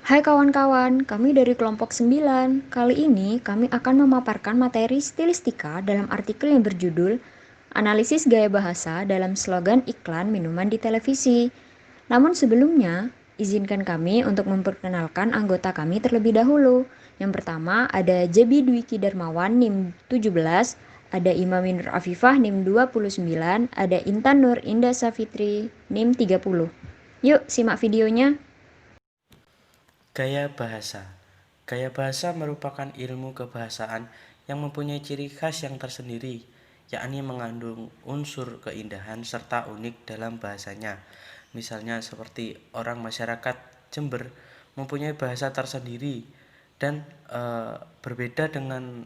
Hai kawan-kawan, kami dari kelompok 9. Kali ini kami akan memaparkan materi stilistika dalam artikel yang berjudul Analisis Gaya Bahasa dalam Slogan Iklan Minuman di Televisi. Namun sebelumnya, izinkan kami untuk memperkenalkan anggota kami terlebih dahulu. Yang pertama ada Jebi Dwiki Darmawan NIM 17, ada Imaminur Afifah NIM 29, ada Intan Nur Indah Safitri NIM 30. Yuk simak videonya. Gaya bahasa. Gaya bahasa merupakan ilmu kebahasaan yang mempunyai ciri khas yang tersendiri, yakni mengandung unsur keindahan serta unik dalam bahasanya. Misalnya seperti orang masyarakat Jember mempunyai bahasa tersendiri dan berbeda dengan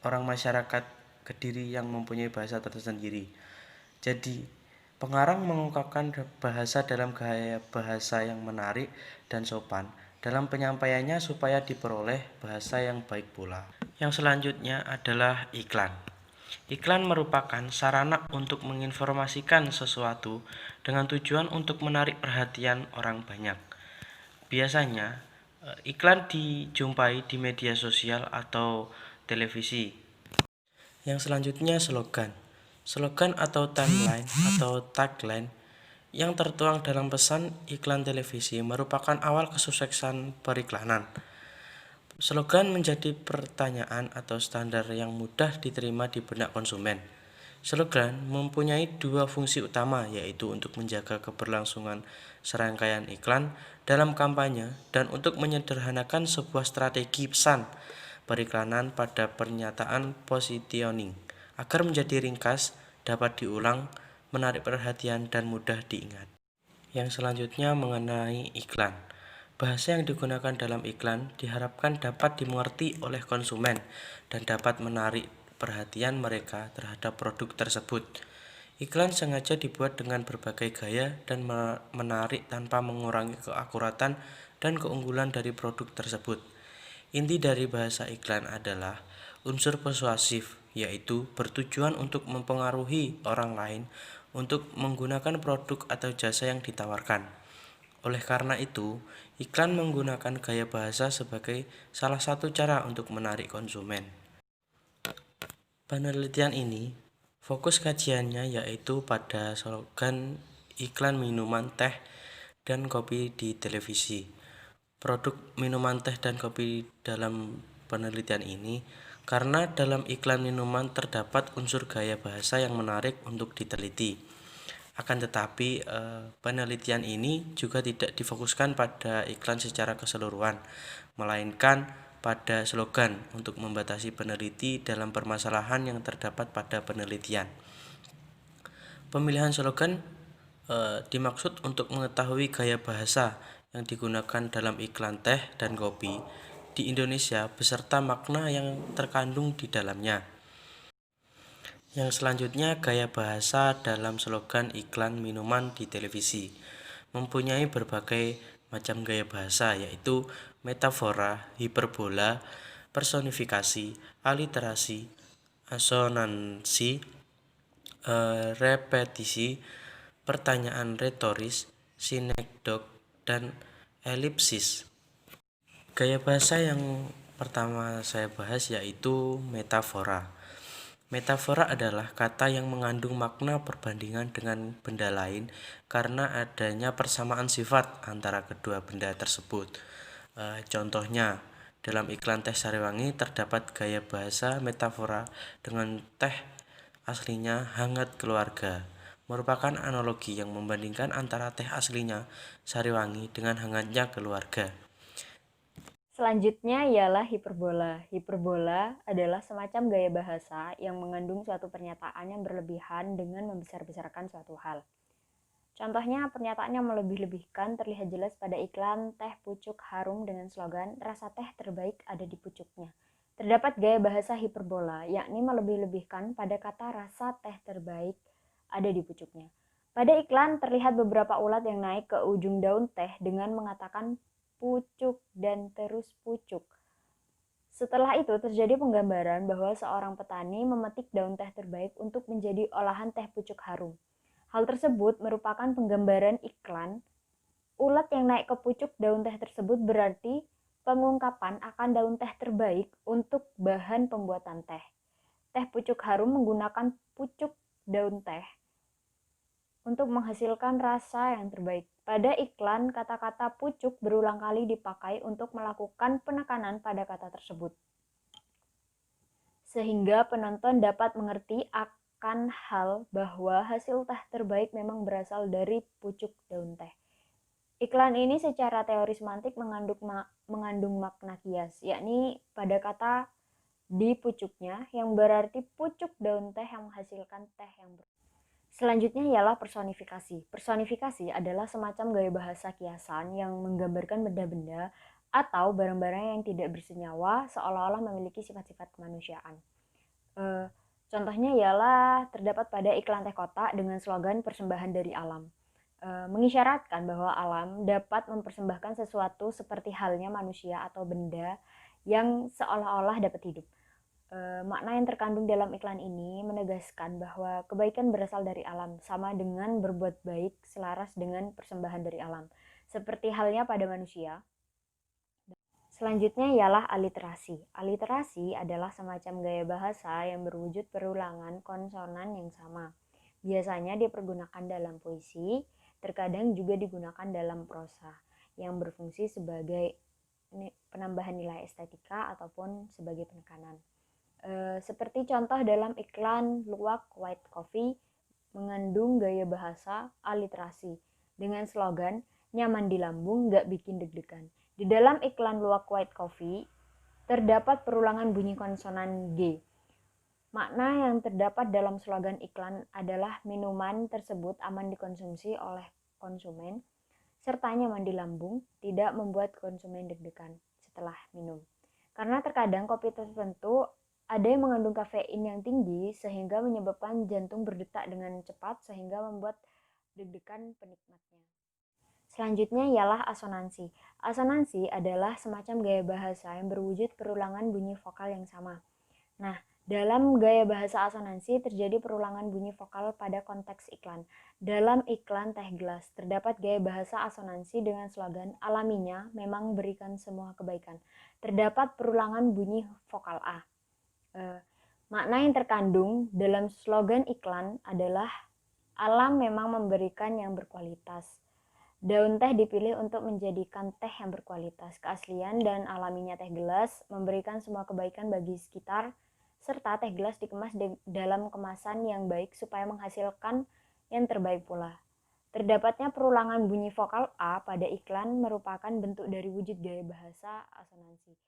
orang masyarakat Kediri yang mempunyai bahasa tersendiri. Jadi, pengarang mengungkapkan bahasa dalam gaya bahasa yang menarik dan sopan dalam penyampaiannya supaya diperoleh bahasa yang baik pula. Yang selanjutnya adalah iklan. Iklan merupakan sarana untuk menginformasikan sesuatu dengan tujuan untuk menarik perhatian orang banyak. Biasanya, iklan dijumpai di media sosial atau televisi. Yang selanjutnya slogan. Slogan atau timeline atau tagline yang tertuang dalam pesan iklan televisi merupakan awal kesuksesan periklanan. Slogan menjadi pertanyaan atau standar yang mudah diterima di benak konsumen. Slogan mempunyai dua fungsi utama, yaitu untuk menjaga keberlangsungan serangkaian iklan dalam kampanye dan untuk menyederhanakan sebuah strategi pesan periklanan pada pernyataan positioning agar menjadi ringkas, dapat diulang, menarik perhatian dan mudah diingat. Yang selanjutnya mengenai iklan. Bahasa yang digunakan dalam iklan diharapkan dapat dimengerti oleh konsumen dan dapat menarik perhatian mereka terhadap produk tersebut. Iklan sengaja dibuat dengan berbagai gaya dan menarik tanpa mengurangi keakuratan dan keunggulan dari produk tersebut. Inti dari bahasa iklan adalah unsur persuasif, yaitu bertujuan untuk mempengaruhi orang lain untuk menggunakan produk atau jasa yang ditawarkan. Oleh karena itu, iklan menggunakan gaya bahasa sebagai salah satu cara untuk menarik konsumen. Penelitian ini, fokus kajiannya yaitu pada slogan iklan minuman teh dan kopi di televisi. Produk minuman teh dan kopi dalam penelitian ini karena dalam iklan minuman terdapat unsur gaya bahasa yang menarik untuk diteliti. Akan tetapi penelitian ini juga tidak difokuskan pada iklan secara keseluruhan, melainkan pada slogan untuk membatasi peneliti dalam permasalahan yang terdapat pada penelitian. Pemilihan slogan dimaksud untuk mengetahui gaya bahasa yang digunakan dalam iklan teh dan kopi di Indonesia beserta makna yang terkandung di dalamnya. Yang selanjutnya gaya bahasa dalam slogan iklan minuman di televisi. Mempunyai berbagai macam gaya bahasa yaitu metafora, hiperbola, personifikasi, aliterasi, asonansi, repetisi, pertanyaan retoris, sinekdok, dan elipsis. Gaya bahasa yang pertama saya bahas yaitu metafora. Metafora adalah kata yang mengandung makna perbandingan dengan benda lain karena adanya persamaan sifat antara kedua benda tersebut. Contohnya, dalam iklan teh Sariwangi terdapat gaya bahasa metafora dengan teh aslinya hangat keluarga. Merupakan analogi yang membandingkan antara teh aslinya Sariwangi dengan hangatnya keluarga. Selanjutnya ialah hiperbola. Hiperbola adalah semacam gaya bahasa yang mengandung suatu pernyataan yang berlebihan dengan membesar-besarkan suatu hal. Contohnya, pernyataan yang melebih-lebihkan terlihat jelas pada iklan teh pucuk harum dengan slogan rasa teh terbaik ada di pucuknya. Terdapat gaya bahasa hiperbola, yakni melebih-lebihkan pada kata rasa teh terbaik ada di pucuknya. Pada iklan terlihat beberapa ulat yang naik ke ujung daun teh dengan mengatakan pucuk dan terus pucuk. Setelah itu terjadi penggambaran bahwa seorang petani memetik daun teh terbaik untuk menjadi olahan teh pucuk harum. Hal tersebut merupakan penggambaran iklan ulat yang naik ke pucuk daun teh tersebut berarti pengungkapan akan daun teh terbaik untuk bahan pembuatan teh. Teh pucuk harum menggunakan pucuk daun teh untuk menghasilkan rasa yang terbaik. Pada iklan, kata-kata pucuk berulang kali dipakai untuk melakukan penekanan pada kata tersebut, sehingga penonton dapat mengerti akan hal bahwa hasil teh terbaik memang berasal dari pucuk daun teh. Iklan ini secara teori semantik mengandung makna kias, yakni pada kata di pucuknya yang berarti pucuk daun teh yang menghasilkan teh yang Selanjutnya ialah personifikasi. Personifikasi adalah semacam gaya bahasa kiasan yang menggambarkan benda-benda atau barang-barang yang tidak bersenyawa seolah-olah memiliki sifat-sifat kemanusiaan. Contohnya ialah terdapat pada iklan teh kotak dengan slogan persembahan dari alam. Mengisyaratkan bahwa alam dapat mempersembahkan sesuatu seperti halnya manusia atau benda yang seolah-olah dapat hidup. Makna yang terkandung dalam iklan ini menegaskan bahwa kebaikan berasal dari alam, sama dengan berbuat baik selaras dengan persembahan dari alam, seperti halnya pada manusia. Selanjutnya ialah aliterasi. Aliterasi adalah semacam gaya bahasa yang berwujud perulangan konsonan yang sama. Biasanya dipergunakan dalam puisi, terkadang juga digunakan dalam prosa, yang berfungsi sebagai penambahan nilai estetika ataupun sebagai penekanan. Seperti contoh dalam iklan Luwak White Coffee mengandung gaya bahasa aliterasi dengan slogan nyaman di lambung gak bikin deg-degan. Di dalam iklan Luwak White Coffee terdapat perulangan bunyi konsonan G. Makna yang terdapat dalam slogan iklan adalah minuman tersebut aman dikonsumsi oleh konsumen serta nyaman di lambung, tidak membuat konsumen deg-degan setelah minum. Karena terkadang kopi tertentu ada yang mengandung kafein yang tinggi sehingga menyebabkan jantung berdetak dengan cepat sehingga membuat deg-degan penikmatnya. Selanjutnya ialah asonansi. Asonansi adalah semacam gaya bahasa yang berwujud perulangan bunyi vokal yang sama. Nah, dalam gaya bahasa asonansi terjadi perulangan bunyi vokal pada konteks iklan. Dalam iklan teh gelas terdapat gaya bahasa asonansi dengan slogan alaminya memang berikan semua kebaikan. Terdapat perulangan bunyi vokal A. Makna yang terkandung dalam slogan iklan adalah alam memang memberikan yang berkualitas. Daun teh dipilih untuk menjadikan teh yang berkualitas. Keaslian dan alaminya teh gelas memberikan semua kebaikan bagi sekitar, serta teh gelas dikemas dalam kemasan yang baik supaya menghasilkan yang terbaik pula. Terdapatnya perulangan bunyi vokal A pada iklan merupakan bentuk dari wujud gaya bahasa asonansi.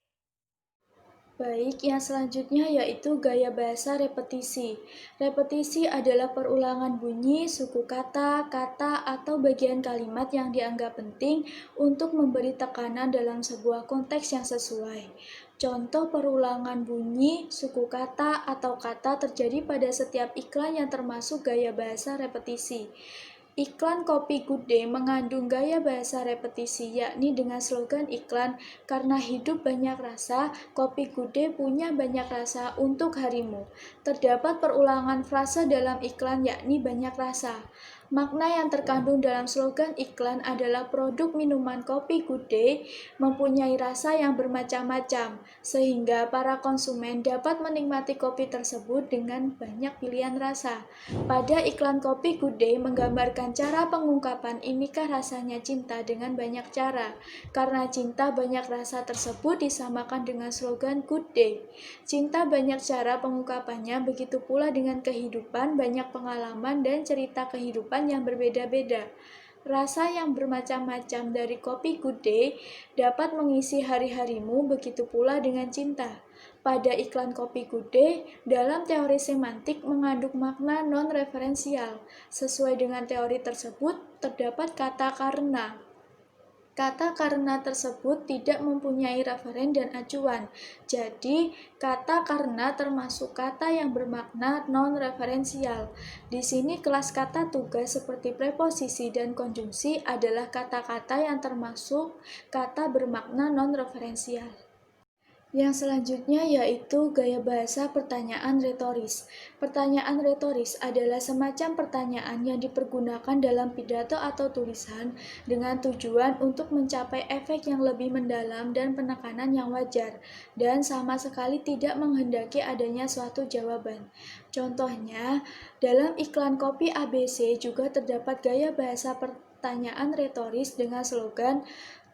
Baik, yang selanjutnya yaitu gaya bahasa repetisi. Repetisi adalah perulangan bunyi, suku kata, kata, atau bagian kalimat yang dianggap penting untuk memberi tekanan dalam sebuah konteks yang sesuai. Contoh perulangan bunyi, suku kata, atau kata terjadi pada setiap iklan yang termasuk gaya bahasa repetisi. Iklan kopi Good Day mengandung gaya bahasa repetisi, yakni dengan slogan iklan, karena hidup banyak rasa, kopi Good Day punya banyak rasa untuk harimu. Terdapat perulangan frase dalam iklan, yakni banyak rasa. Makna yang terkandung dalam slogan iklan adalah produk minuman kopi Good Day mempunyai rasa yang bermacam-macam, sehingga para konsumen dapat menikmati kopi tersebut dengan banyak pilihan rasa. Pada iklan kopi Good Day menggambarkan cara pengungkapan inikah rasanya cinta dengan banyak cara. Karena cinta banyak rasa tersebut disamakan dengan slogan Good Day. Cinta banyak cara pengungkapannya, begitu pula dengan kehidupan, banyak pengalaman dan cerita kehidupan yang berbeda-beda. Rasa yang bermacam-macam dari kopi Good Day dapat mengisi hari-harimu, begitu pula dengan cinta. Pada iklan kopi Good Day, dalam teori semantik mengandung makna non-referensial. Sesuai dengan teori tersebut, terdapat kata karena. Kata karena tersebut tidak mempunyai referen dan acuan. Jadi, kata karena termasuk kata yang bermakna non-referensial. Di sini kelas kata tugas seperti preposisi dan konjungsi adalah kata-kata yang termasuk kata bermakna non-referensial. Yang selanjutnya yaitu gaya bahasa pertanyaan retoris. Pertanyaan retoris adalah semacam pertanyaan yang dipergunakan dalam pidato atau tulisan dengan tujuan untuk mencapai efek yang lebih mendalam dan penekanan yang wajar, dan sama sekali tidak menghendaki adanya suatu jawaban. Contohnya, dalam iklan kopi ABC juga terdapat gaya bahasa pertanyaan retoris dengan slogan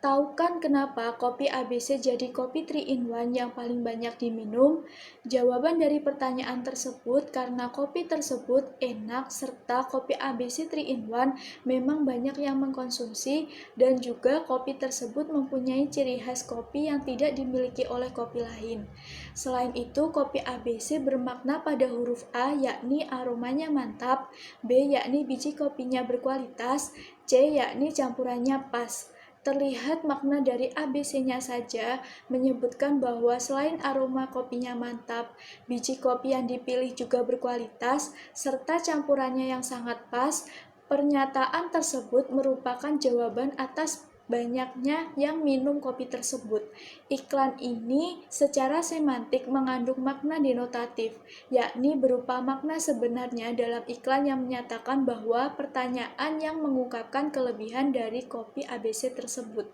"Tahu kan kenapa kopi ABC jadi kopi 3 in 1 yang paling banyak diminum?" Jawaban dari pertanyaan tersebut karena kopi tersebut enak serta kopi ABC 3 in 1 memang banyak yang mengkonsumsi dan juga kopi tersebut mempunyai ciri khas kopi yang tidak dimiliki oleh kopi lain. Selain itu, kopi ABC bermakna pada huruf A yakni aromanya mantap, B yakni biji kopinya berkualitas, C yakni campurannya pas. Terlihat makna dari ABC-nya saja menyebutkan bahwa selain aroma kopinya mantap, biji kopi yang dipilih juga berkualitas, serta campurannya yang sangat pas. Pernyataan tersebut merupakan jawaban atas banyaknya yang minum kopi tersebut. Iklan ini secara semantik mengandung makna denotatif, yakni berupa makna sebenarnya dalam iklan yang menyatakan bahwa pertanyaan yang mengungkapkan kelebihan dari kopi ABC tersebut.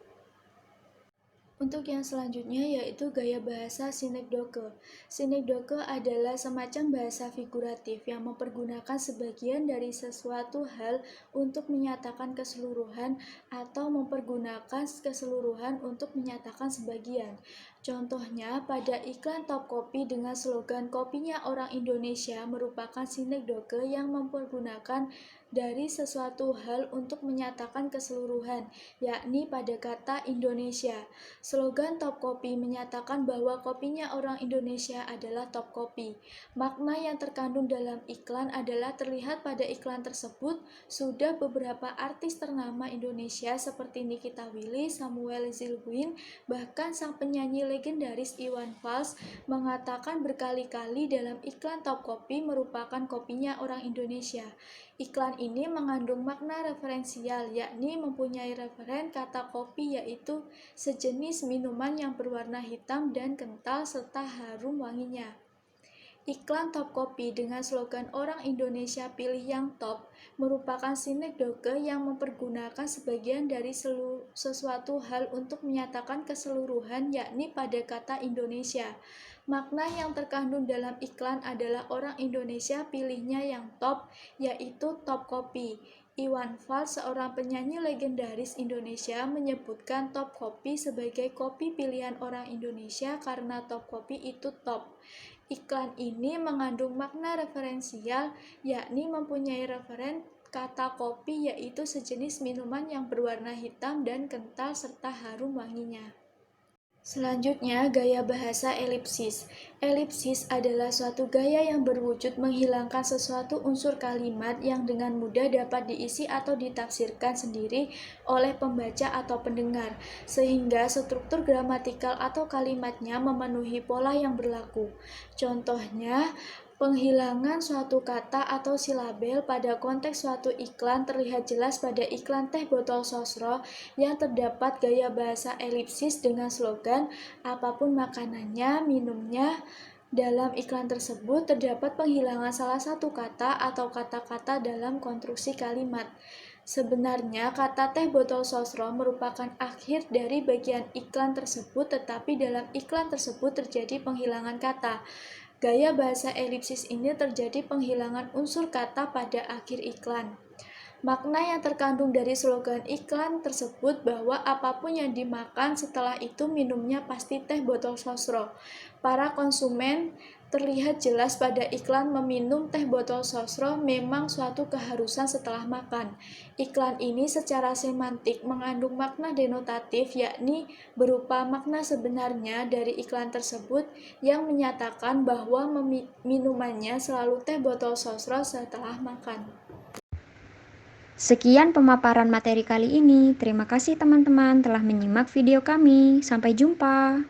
Untuk yang selanjutnya yaitu gaya bahasa sinekdoke. Sinekdoke adalah semacam bahasa figuratif yang mempergunakan sebagian dari sesuatu hal untuk menyatakan keseluruhan atau mempergunakan keseluruhan untuk menyatakan sebagian. Contohnya pada iklan Top Kopi dengan slogan "Kopinya Orang Indonesia" merupakan sinekdoke yang mempergunakan dari sesuatu hal untuk menyatakan keseluruhan, yakni pada kata Indonesia. Slogan Top Kopi menyatakan bahwa kopinya orang Indonesia adalah top kopi. Makna yang terkandung dalam iklan adalah terlihat pada iklan tersebut sudah beberapa artis ternama Indonesia seperti Nikita Willy, Samuel Zilguin, bahkan sang penyanyi legendaris Iwan Fals mengatakan berkali-kali dalam iklan Top Kopi merupakan kopinya orang Indonesia. Iklan ini mengandung makna referensial, yakni mempunyai referen kata kopi yaitu sejenis minuman yang berwarna hitam dan kental serta harum wanginya. Iklan Top Kopi dengan slogan "Orang Indonesia Pilih Yang Top" merupakan sinekdoke yang mempergunakan sebagian dari sesuatu hal untuk menyatakan keseluruhan, yakni pada kata Indonesia. Makna yang terkandung dalam iklan adalah orang Indonesia pilihnya yang top, yaitu top kopi. Iwan Fals, seorang penyanyi legendaris Indonesia, menyebutkan top kopi sebagai kopi pilihan orang Indonesia karena top kopi itu top. Iklan ini mengandung makna referensial, yakni mempunyai referen kata kopi yaitu sejenis minuman yang berwarna hitam dan kental serta harum wanginya. Selanjutnya, gaya bahasa elipsis. Elipsis adalah suatu gaya yang berwujud menghilangkan sesuatu unsur kalimat yang dengan mudah dapat diisi atau ditafsirkan sendiri oleh pembaca atau pendengar, sehingga struktur gramatikal atau kalimatnya memenuhi pola yang berlaku. Contohnya, penghilangan suatu kata atau silabel pada konteks suatu iklan terlihat jelas pada iklan teh botol sosro yang terdapat gaya bahasa elipsis dengan slogan "Apapun makanannya, minumnya". Dalam iklan tersebut terdapat penghilangan salah satu kata atau kata-kata dalam konstruksi kalimat. Sebenarnya kata teh botol sosro merupakan akhir dari bagian iklan tersebut, tetapi dalam iklan tersebut terjadi penghilangan kata. Gaya bahasa elipsis ini terjadi penghilangan unsur kata pada akhir iklan. Makna yang terkandung dari slogan iklan tersebut bahwa apapun yang dimakan setelah itu minumnya pasti teh botol sosro. Para konsumen terlihat jelas pada iklan meminum teh botol sosro memang suatu keharusan setelah makan. Iklan ini secara semantik mengandung makna denotatif, yakni berupa makna sebenarnya dari iklan tersebut yang menyatakan bahwa minumannya selalu teh botol sosro setelah makan. Sekian pemaparan materi kali ini. Terima kasih teman-teman telah menyimak video kami. Sampai jumpa.